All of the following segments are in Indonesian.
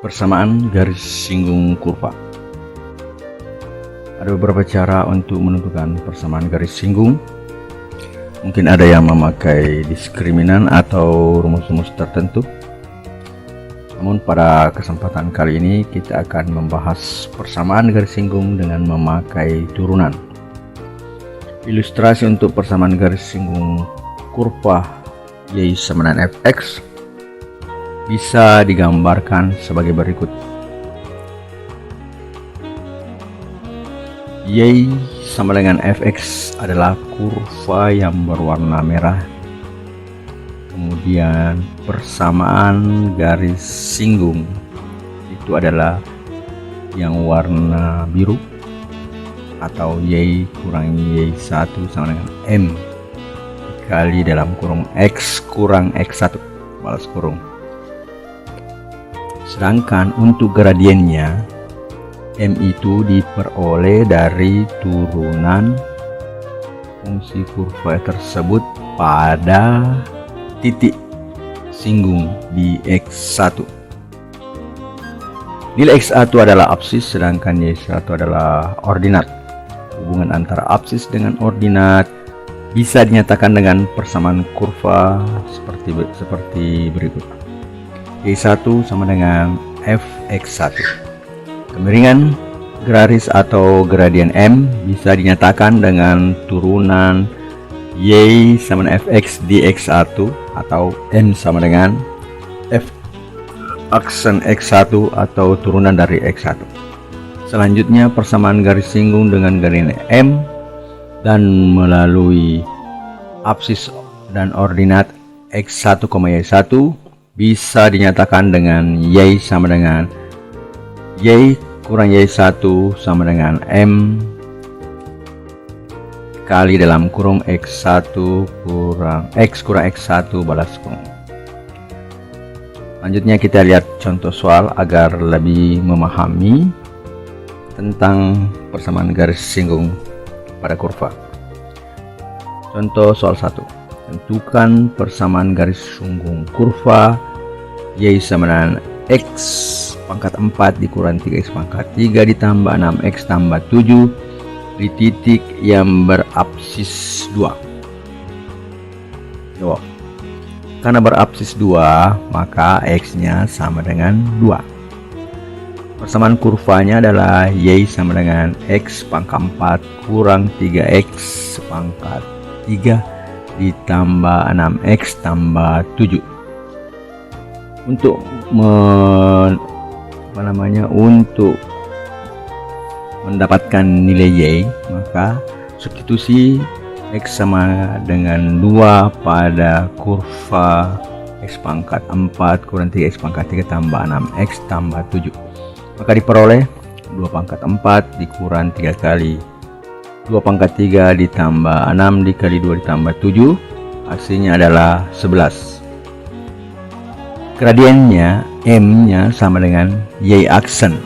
Persamaan garis singgung kurva. Ada beberapa cara untuk menentukan persamaan garis singgung. Mungkin ada yang memakai diskriminan atau rumus-rumus tertentu. Namun pada kesempatan kali ini kita akan membahas persamaan garis singgung dengan memakai turunan. Ilustrasi untuk persamaan garis singgung kurva Y sama dengan fx bisa digambarkan sebagai berikut. Y sama dengan fx adalah kurva yang berwarna merah. Kemudian persamaan garis singgung itu adalah yang warna biru, atau Y kurang Y1 sama dengan M dikali dalam kurung X kurang X1 balas kurung. Sedangkan untuk gradiennya, M itu diperoleh dari turunan fungsi kurva tersebut pada titik singgung di X1. Nilai X1 adalah absis, sedangkan Y1 adalah ordinat. Hubungan antara absis dengan ordinat bisa dinyatakan dengan persamaan kurva seperti berikut. Y1 sama dengan fx1. Kemiringan garis atau gradien M bisa dinyatakan dengan turunan Y sama dengan fx di X1 atau M sama dengan f aksen X1 atau turunan dari X1. Selanjutnya persamaan garis singgung dengan gradien M dan melalui absis dan ordinat X1, Y1 bisa dinyatakan dengan Y sama dengan Y kurang Y1 sama dengan M kali dalam kurung X1 kurang X kurang X1 balas kurung. Selanjutnya kita lihat contoh soal agar lebih memahami tentang persamaan garis singgung pada kurva. Contoh soal 1. Tentukan persamaan garis singgung kurva Y sama dengan X pangkat 4 dikurang 3X pangkat 3 ditambah 6X tambah 7 di titik yang berabsis 2. Karena berabsis 2, maka X nya sama dengan 2. Persamaan kurvanya adalah Y sama dengan X pangkat 4 kurang 3X pangkat 3 ditambah 6X tambah 7. Untuk untuk mendapatkan nilai Y, maka substitusi X sama dengan 2 pada kurva X pangkat 4 kurang 3X pangkat 3 tambah 6X tambah 7. Maka diperoleh 2 pangkat 4 dikurang 3 kali 2 pangkat 3 ditambah 6 dikali 2 ditambah 7, hasilnya adalah 11. Gradiennya M nya sama dengan Y aksen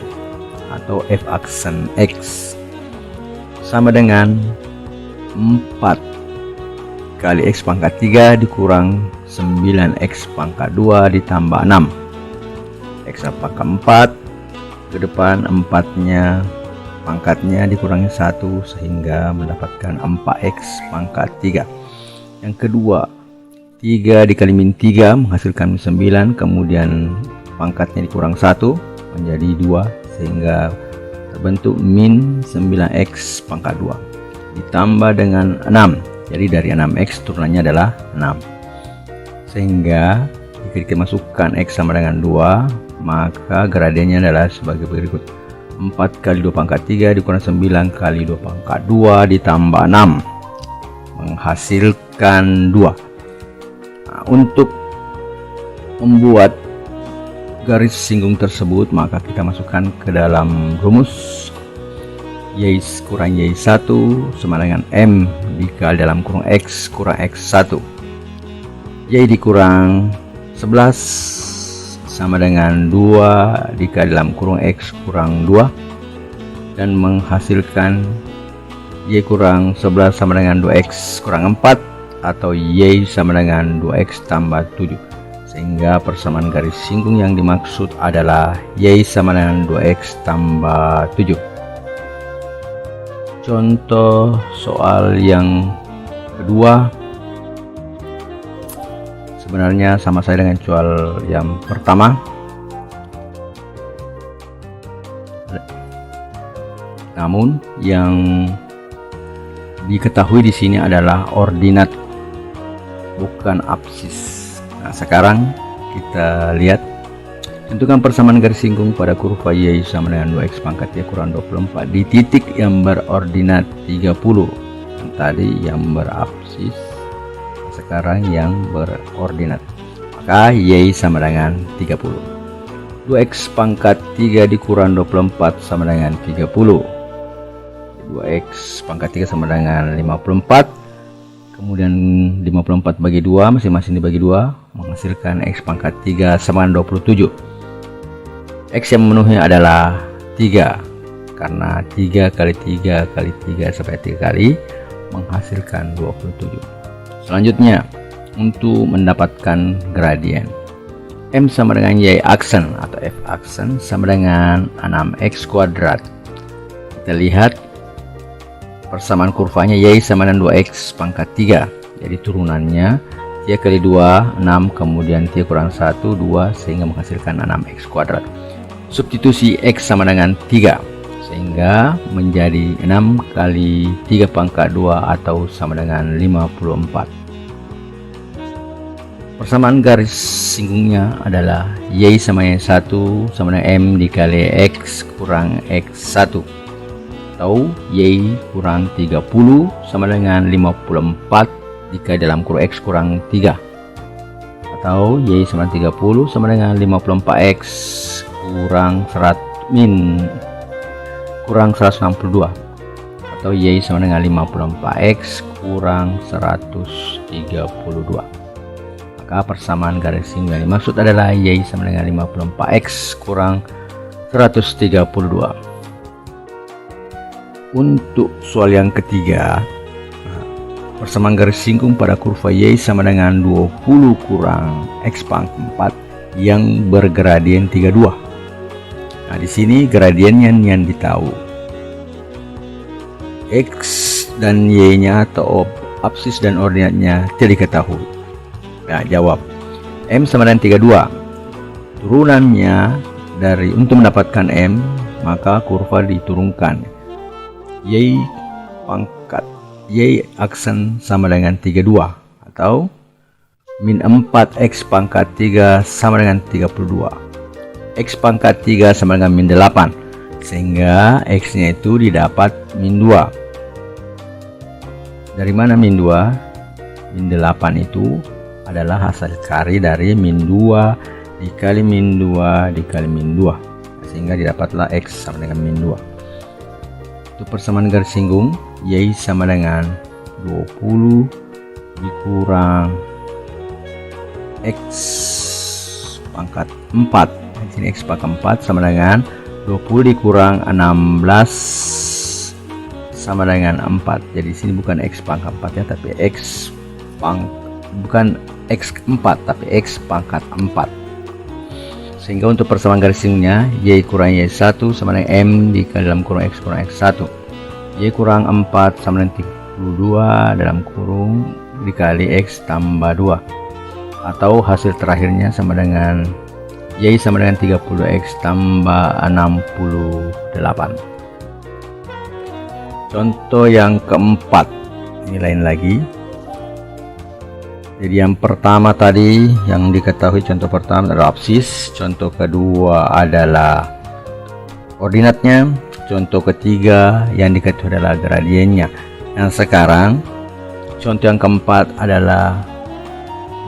atau F aksen X sama dengan 4 kali X pangkat 3 dikurang 9X pangkat 2 ditambah 6 X pangkat 4 ke depan 4-nya pangkatnya dikurangi 1 sehingga mendapatkan 4X pangkat 3. Yang kedua, 3 dikali min 3 menghasilkan 9, kemudian pangkatnya dikurang 1 menjadi 2 sehingga terbentuk min 9X pangkat 2 ditambah dengan 6. Jadi dari 6X turunannya adalah 6. Sehingga jika kita masukkan X sama dengan 2, maka gradiennya adalah sebagai berikut. 4 kali 2 pangkat 3 dikurang 9 kali 2 pangkat 2 ditambah 6 menghasilkan 2. Nah, untuk membuat garis singgung tersebut, maka kita masukkan ke dalam rumus Y kurang Y1 sama dengan M dikali dalam kurung X kurang X1. Y dikurang 11 sama dengan 2 dikali dalam kurung X kurang 2 dan menghasilkan Y kurang 11 sama dengan 2X kurang 4 atau Y sama dengan 2X tambah 7. sehingga persamaan garis singgung yang dimaksud adalah Y sama dengan 2X tambah 7. Contoh soal yang kedua sebenarnya sama saja dengan soal yang pertama, namun yang diketahui di sini adalah ordinat, bukan absis. Nah, sekarang kita lihat, tentukan persamaan garis singgung pada kurva Y sama dengan 2X pangkat Y kurang 24 di titik yang berordinat 30. Yang tadi yang berabsis, sekarang yang berordinat. Maka Y sama dengan 30. 2X pangkat 3 dikurang 24 sama dengan 30. 2X pangkat 3 sama dengan 54. Kemudian 54 bagi 2, masing-masing dibagi 2, menghasilkan X pangkat 3 sama dengan 27. X yang memenuhi adalah 3, karena 3 kali 3 kali 3 sampai 3 kali menghasilkan 27. Selanjutnya, untuk mendapatkan gradien, M sama dengan Y aksen atau F aksen sama dengan 6X kuadrat. Kita lihat persamaan kurvanya Y sama dengan 2X pangkat 3. Jadi turunannya 3 kali 2, 6, kemudian 3 kurang 1, 2, sehingga menghasilkan 6X kuadrat. Substitusi X sama dengan 3, sehingga menjadi 6 kali 3 pangkat 2 atau sama dengan 54. Persamaan garis singgungnya adalah Y sama dengan 1 sama dengan M dikali X kurang X1, atau Y kurang 30 sama dengan 54 jika dalam kurung X kurang 3, atau Y sama dengan 30 sama dengan 54X kurang 162, atau Y sama dengan 54X kurang 132. Maka persamaan garis singgung yang dimaksud adalah Y sama dengan 54X kurang 132. Untuk soal yang ketiga, persamaan garis singgung pada kurva Y sama dengan 20 kurang X pangkat 4 yang bergradien 32. Nah, di sini gradiennya yang ditahu. X dan Y-nya atau absis dan ordinatnya tidak diketahui. Nah, jawab. M sama dengan 32. Turunannya dari untuk mendapatkan M, maka kurva diturunkan. Y pangkat Y aksen sama dengan 32, atau min 4X pangkat 3 sama dengan 32. X pangkat 3 sama dengan min 8, sehingga X nya itu didapat min 2. Dari mana min 2? Min 8 itu adalah hasil kari dari min 2 dikali min 2 dikali min 2, sehingga didapatlah X sama dengan min 2. Untuk persamaan garis singgung, Y sama dengan 20 dikurang X pangkat 4. Di sini X pangkat 4 sama dengan 20 dikurang 16 sama dengan 4. Jadi di sini bukan X pangkat 4 ya, tapi bukan X4 tapi X pangkat 4. Sehingga untuk persamaan garis singgungnya, Y kurang Y1 sama dengan M dikali dalam kurung X kurang X1. Y kurang 4 sama dengan 32 dalam kurung dikali X tambah 2. Atau hasil terakhirnya sama dengan Y sama dengan 30X tambah 68. Contoh yang keempat, ini lain lagi. Jadi yang pertama tadi yang diketahui, contoh pertama adalah absis, contoh kedua adalah ordinatnya, contoh ketiga yang diketahui adalah gradiennya. Yang sekarang contoh yang keempat adalah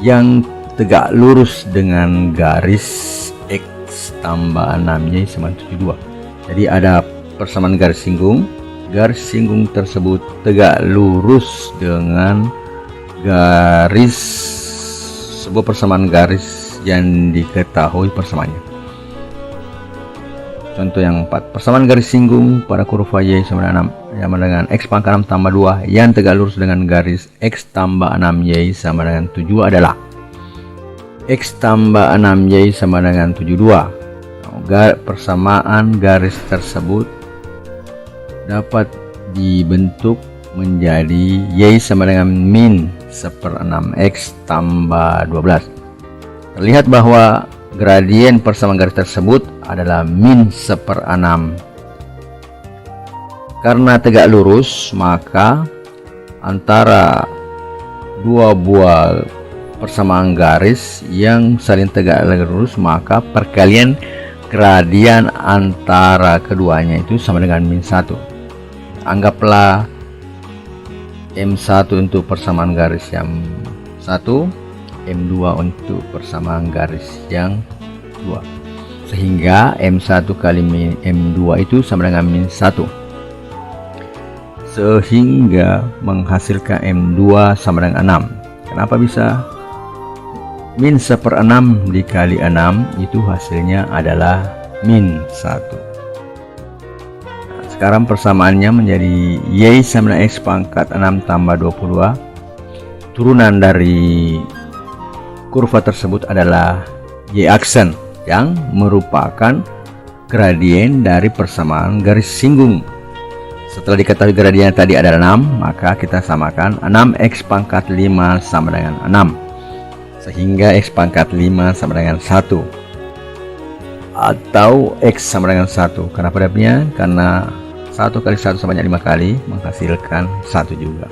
yang tegak lurus dengan garis X tambah 6Y sama 72. Jadi ada persamaan garis singgung tersebut tegak lurus dengan garis sebuah persamaan garis yang diketahui persamaannya. Contoh yang 4, persamaan garis singgung pada kurva Y sama dengan X pangkat 6 tambah 2 yang tegak lurus dengan garis X tambah 6Y sama dengan 7 adalah X tambah 6Y sama dengan 72. Persamaan garis tersebut dapat dibentuk menjadi Y sama dengan min 1/6 X tambah 12. Terlihat bahwa gradien persamaan garis tersebut adalah min 1/6. Karena tegak lurus, maka antara dua buah persamaan garis yang saling tegak lurus, maka perkalian gradien antara keduanya itu sama dengan min 1. Anggaplah M1 untuk persamaan garis yang 1, M2 untuk persamaan garis yang 2, sehingga M1 kali M2 itu sama dengan min 1, sehingga menghasilkan M2 sama dengan 6. Kenapa bisa min 1/6 dikali 6? Itu hasilnya adalah min 1. Nah, sekarang persamaannya menjadi Y sama dengan X pangkat 6 tambah 22. Turunan dari kurva tersebut adalah Y aksen, yang merupakan gradien dari persamaan garis singgung. Setelah diketahui gradien tadi adalah 6, maka kita samakan 6X pangkat 5 sama dengan 6, sehingga X pangkat 5 sama dengan 1, atau X sama dengan 1. Kenapa dapatnya? Karena 1 kali 1 sebanyak 5 kali menghasilkan 1 juga.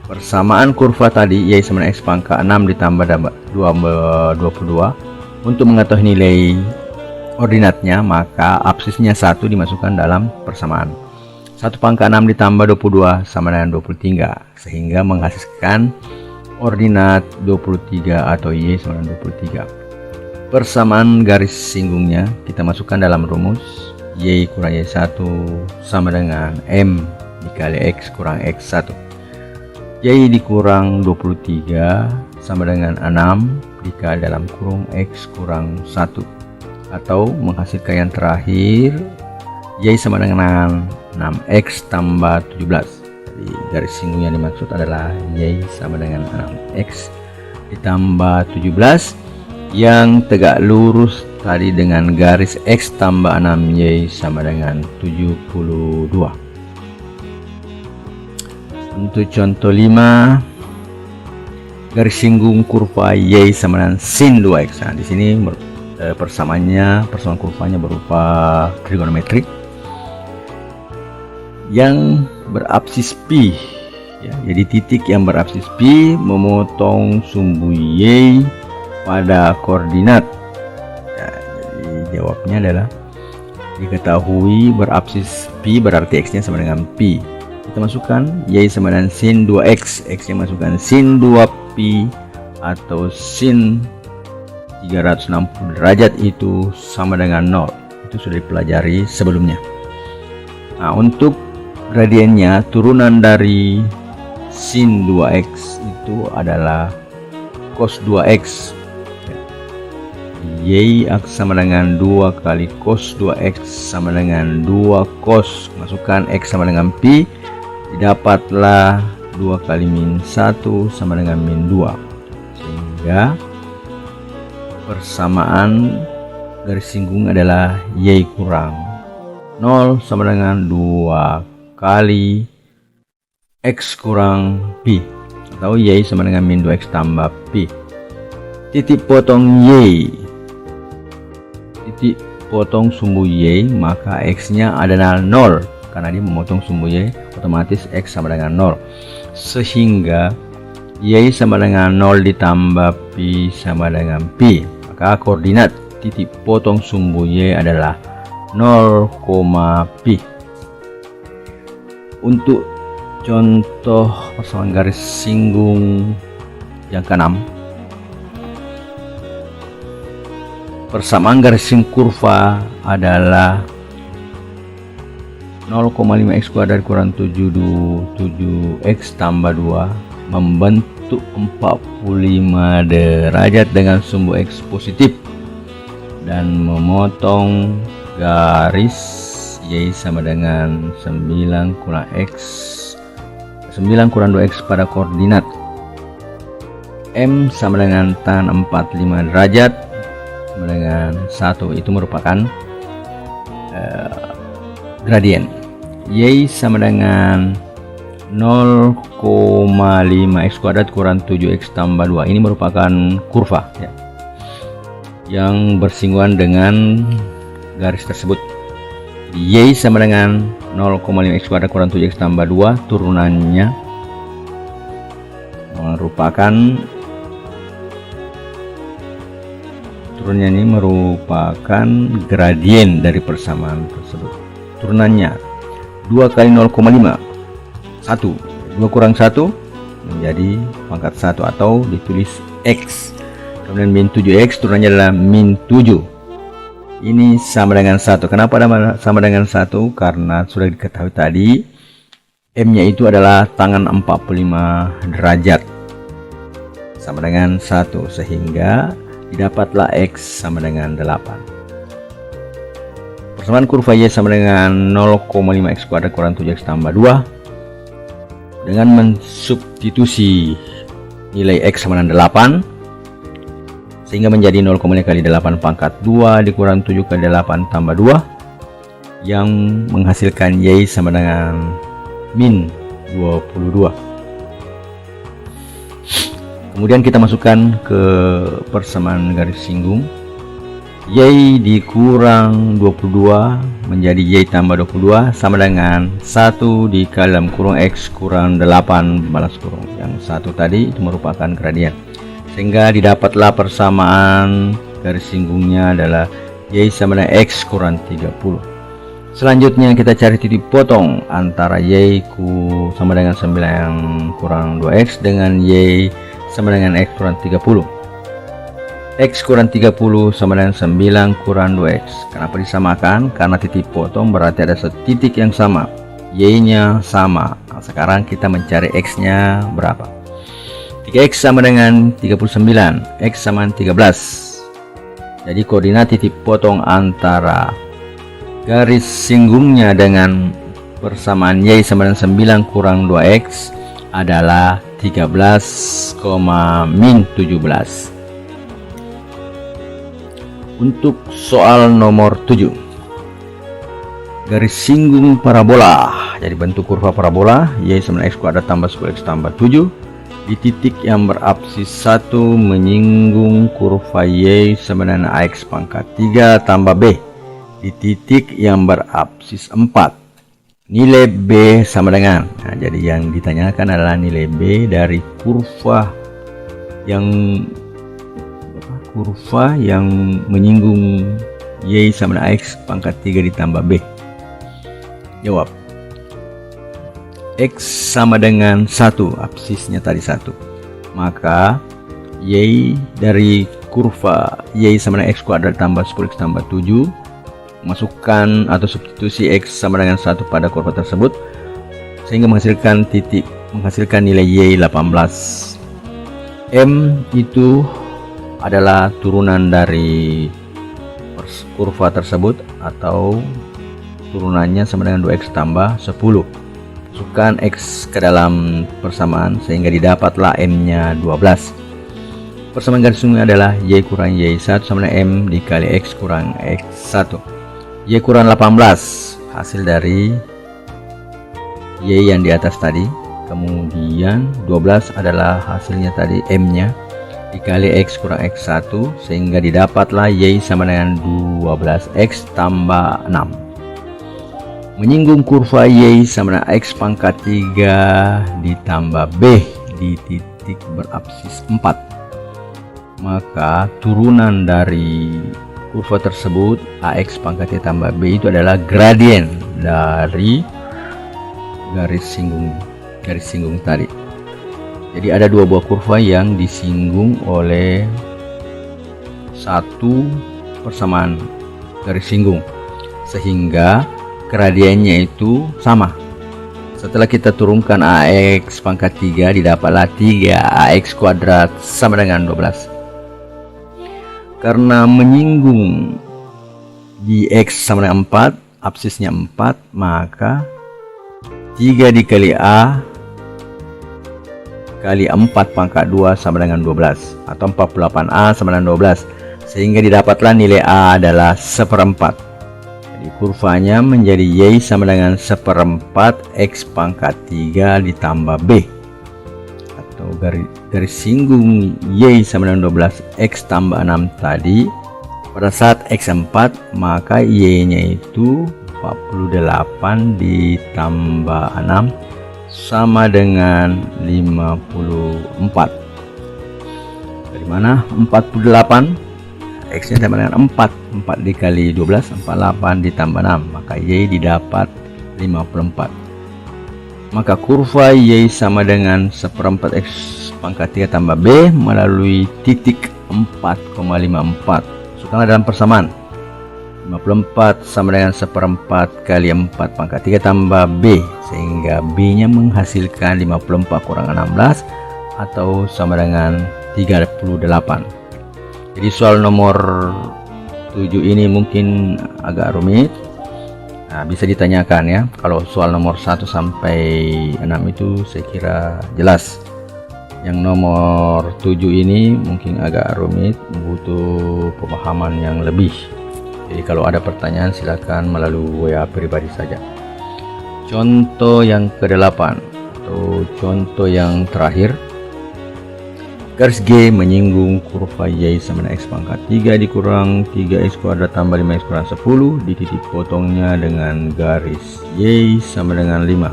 Persamaan kurva tadi Y sama dengan X pangkat 6 ditambah 22. Untuk mengetahui nilai ordinatnya, maka absisnya 1 dimasukkan dalam persamaan. 1 pangkat 6 ditambah 22 sama dengan 23, sehingga menghasilkan ordinat 23 atau Y sama dengan 23. Persamaan garis singgungnya kita masukkan dalam rumus. Y kurang Y1 sama dengan M dikali X kurang X1. Y dikurang 23 sama dengan 6 dikali dalam kurung X kurang 1, atau menghasilkan yang terakhir Y sama dengan 6X tambah 17. Jadi garis singgung yang dimaksud adalah Y sama dengan 6X ditambah 17 yang tegak lurus tadi dengan garis X tambah 6Y sama dengan 72. Untuk contoh 5, garis singgung kurva Y sama dengan sin 2X. Nah, di sini persamaan kurvanya berupa trigonometrik yang berabsis pi, ya. Jadi titik yang berabsis pi memotong sumbu Y pada koordinat, ya. Jadi jawabnya adalah diketahui berabsis pi berarti X nya sama dengan pi. Kita masukkan Y sama dengan sin 2X, X nya masukkan sin 2pi atau sin 360 derajat itu sama dengan 0. Itu sudah dipelajari sebelumnya. Nah, untuk gradiennya turunan dari sin 2X itu adalah cos 2X. Y sama dengan 2 kali cos 2X sama dengan 2 cos, masukkan X sama dengan pi, didapatlah 2 kali min 1 sama dengan min 2, sehingga persamaan garis singgung adalah Y kurang 0 sama dengan 2 kali X kurang pi, atau Y sama dengan min 2X tambah pi. Titik potong Y, titik potong sumbu Y, maka X nya adalah 0. Karena dia memotong sumbu Y, otomatis X sama dengan 0, sehingga Y sama dengan 0 ditambah pi sama dengan pi. Maka koordinat titik potong sumbu Y adalah 0, pi. Untuk contoh persamaan garis singgung yang ke-6, persamaan garis singgung kurva adalah 0,5x kuadrat kurang 7x tambah 2 membentuk 45 derajat dengan sumbu X positif dan memotong garis Y sama dengan 9 kurang 2x pada koordinat. M sama dengan tan 45 derajat sama dengan 1, itu merupakan gradien. Y sama dengan 0,5 x kuadrat kurang 7x tambah 2, ini merupakan kurva ya, yang bersinggungan dengan garis tersebut. Y sama dengan 0,5 x kuadrat kurang 7x tambah 2, turunannya merupakan gradien dari persamaan tersebut. Turunannya 2 kali 0,5, 1, 2 kurang 1 menjadi pangkat 1 atau ditulis X. Kemudian min 7X, turunannya adalah min 7. Ini sama dengan 1. Kenapa sama dengan 1? Karena sudah diketahui tadi M-nya itu adalah tangan 45 derajat sama dengan 1, sehingga didapatlah X sama dengan 8. Persamaan kurva Y sama dengan 0,5 x kuadrat kurang 7x tambah 2. Dengan mensubstitusi nilai X sama dengan 8, sehingga menjadi 0,5 kali 8 pangkat 2 dikurang 7 kali 8 tambah 2, yang menghasilkan Y sama dengan min 22. Kemudian kita masukkan ke persamaan garis singgung. Y dikurang 22 menjadi Y tambah 22 sama dengan 1 dikali dalam kurung X kurang 8 balas kurung. Yang 1 tadi itu merupakan gradien, sehingga didapatlah persamaan garis singgungnya adalah Y sama dengan X kurang 30. Selanjutnya kita cari titik potong antara Y sama dengan 9 kurang 2X dengan Y sama dengan X kurang 30. X kurang 30 sama dengan 9 kurang 2X. Kenapa disamakan? Karena titik potong berarti ada satu titik yang sama, Y nya sama. Nah, sekarang kita mencari X nya berapa. 3X sama dengan 39, X sama dengan 13. Jadi koordinat titik potong antara garis singgungnya dengan persamaan Y sama dengan 9 kurang 2X adalah 13, min 17. Untuk soal nomor 7, garis singgung parabola. Jadi bentuk kurva parabola Y sama dengan X kuadrat tambah 10X tambah 7 di titik yang berapsis 1 menyinggung kurva Y sama dengan AX pangkat 3 tambah B di titik yang berapsis 4. Nilai B sama dengan, nah, jadi yang ditanyakan adalah nilai B dari kurva yang menyinggung Y sama dengan X pangkat 3 ditambah B. Jawab, X sama dengan 1, absisnya tadi 1, maka Y dari kurva Y sama dengan X kuadrat tambah 10X tambah 7, masukkan atau substitusi X sama dengan 1 pada kurva tersebut, sehingga menghasilkan nilai Y 18. M itu adalah turunan dari kurva tersebut, atau turunannya sama dengan 2X tambah 10. Masukkan X ke dalam persamaan sehingga didapatlah M nya 12. Persamaan garis singgung adalah Y kurang Y1 sama dengan M dikali X kurang X1. Y kurang 18 hasil dari Y yang di atas tadi, kemudian 12 adalah hasilnya tadi M nya dikali X kurang X1, sehingga didapatlah Y sama dengan 12X tambah 6. Menyinggung kurva Y sama dengan X pangkat 3 ditambah B di titik berapsis 4, maka turunan dari kurva tersebut AX pangkat tambah B itu adalah gradien dari garis singgung tadi. Jadi ada dua buah kurva yang disinggung oleh satu persamaan garis singgung, sehingga gradiennya itu sama. Setelah kita turunkan AX pangkat 3, didapatlah 3AX kuadrat sama dengan 12. Karena menyinggung di X sama dengan 4, absisnya 4, maka 3 dikali A kali 4 pangkat 2 sama dengan 12, atau 48A sama dengan 12, sehingga didapatlah nilai A adalah 1/4. Jadi kurvanya menjadi Y sama dengan 1/4 X pangkat 3 ditambah B, atau garis singgung Y sama dengan 12 X tambah 6 tadi. Pada saat X 4, maka Y nya itu 48 ditambah 6 sama dengan 54. Dari mana 48? X nya sama dengan 4 dikali 12, 48 ditambah 6, maka Y didapat 54. Maka kurva Y sama dengan 1/4 X pangkat 3 tambah B melalui titik 4,54. Masukkanlah dalam persamaan. 54 sama dengan 1/4 kali 4 pangkat 3 tambah B, sehingga B nya menghasilkan 54 kurang 16 atau sama dengan 38. Jadi soal nomor 7 ini mungkin agak rumit. Nah, bisa ditanyakan ya. Kalau soal nomor 1 sampai 6 itu saya kira jelas. Yang nomor 7 ini mungkin agak rumit, butuh pemahaman yang lebih. Jadi kalau ada pertanyaan silakan melalui WA pribadi saja. Contoh yang ke-8 atau contoh yang terakhir. Garis G menyinggung kurva Y sama dengan X pangkat 3 dikurang 3X kuadrat tambah 5X kurang 10 di titik potongnya dengan garis Y sama dengan 5.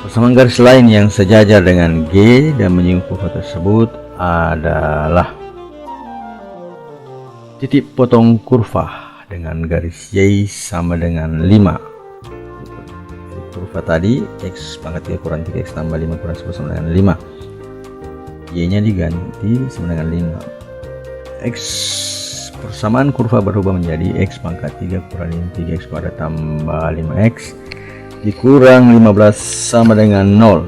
Persamaan garis lain yang sejajar dengan G dan menyinggung kurva tersebut adalah titik potong kurva dengan garis Y sama dengan 5. Kurva tadi X pangkat 3 kurang 3X tambah 5 kurang 10 sama dengan 5. Y nya diganti sama dengan 5. X persamaan kurva berubah menjadi X pangkat 3 kurang 3X kuadrat tambah 5X dikurang 15 sama dengan 0.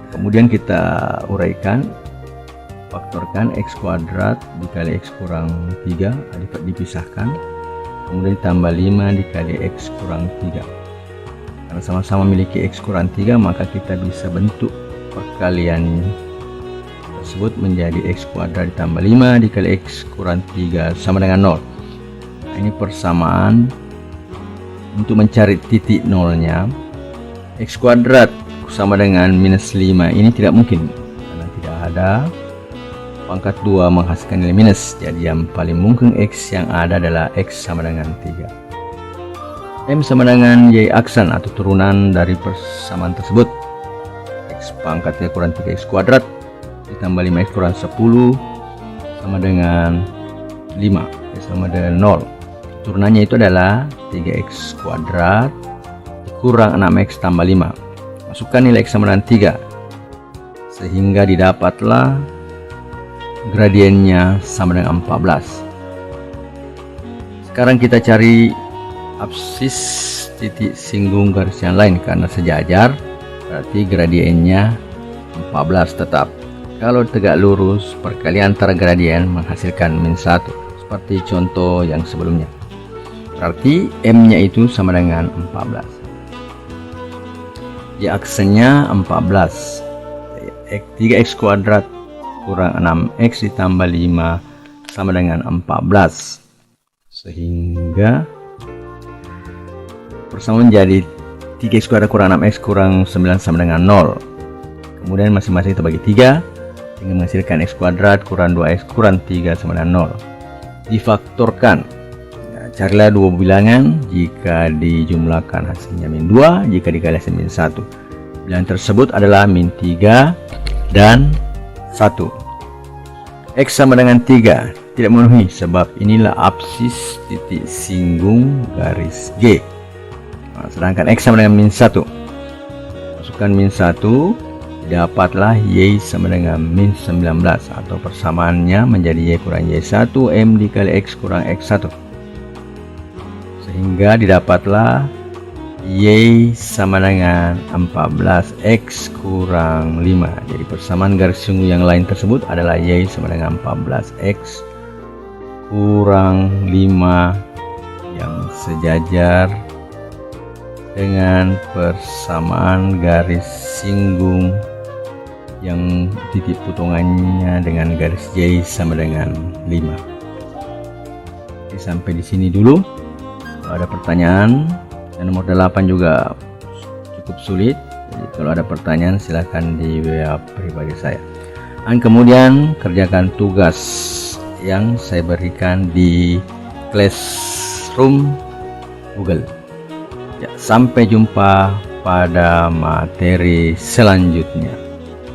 Kemudian kita uraikan, faktorkan X kuadrat dikali X kurang 3 dipisahkan, kemudian ditambah 5 dikali X kurang 3. Karena sama-sama memiliki X kurang 3, maka kita bisa bentuk perkalian tersebut menjadi X kuadrat ditambah 5 dikali X kurang 3 sama dengan 0. Nah, ini persamaan. Untuk mencari titik nolnya, X kuadrat sama dengan minus 5 ini tidak mungkin karena tidak ada pangkat 2 menghasilkan nilai minus. Jadi yang paling mungkin X yang ada adalah X sama dengan 3. M sama dengan Y aksen atau turunan dari persamaan tersebut. X pangkat 3 kurang 3X kuadrat ditambah 5X kurang 10 sama dengan 5, sama dengan 0. Turunannya itu adalah 3X kuadrat dikurang 6X tambah 5. Masukkan nilai X sama dengan 3, sehingga didapatlah gradiennya sama dengan 14. Sekarang kita cari absis titik singgung garis yang lain. Karena sejajar berarti gradiennya 14 tetap. Kalau tegak lurus, perkalian antara gradien menghasilkan min 1 seperti contoh yang sebelumnya. Berarti M nya itu sama dengan 14. Di aksennya 14, 3X kuadrat kurang 6X ditambah 5 sama dengan 14, sehingga persamaan menjadi 3X kuadrat kurang 6X kurang 9 sama dengan 0. Kemudian masing-masing kita bagi 3 sehingga menghasilkan X kuadrat kurang 2X kurang 3 sama dengan 0. Difaktorkan. Carilah dua bilangan, jika dijumlahkan hasilnya min 2, jika dikali hasil min 1. Bilangan tersebut adalah min 3 dan 1. X sama dengan 3 tidak memenuhi sebab inilah absis titik singgung garis G. Nah, sedangkan X sama dengan min 1. Masukkan min 1, dapatlah Y sama dengan min 19 atau persamaannya menjadi Y kurang Y1 M dikali X kurang X1. Sehingga didapatlah Y sama dengan 14X kurang 5. Jadi persamaan garis singgung yang lain tersebut adalah Y sama dengan 14X kurang 5 yang sejajar dengan persamaan garis singgung yang titik potongannya dengan garis J sama dengan 5. Oke, sampai di sini dulu. Kalau ada pertanyaan, yang nomor 8 juga cukup sulit. Jadi kalau ada pertanyaan silahkan di WA pribadi saya. Dan kemudian kerjakan tugas yang saya berikan di Classroom Google. Ya, sampai jumpa pada materi selanjutnya.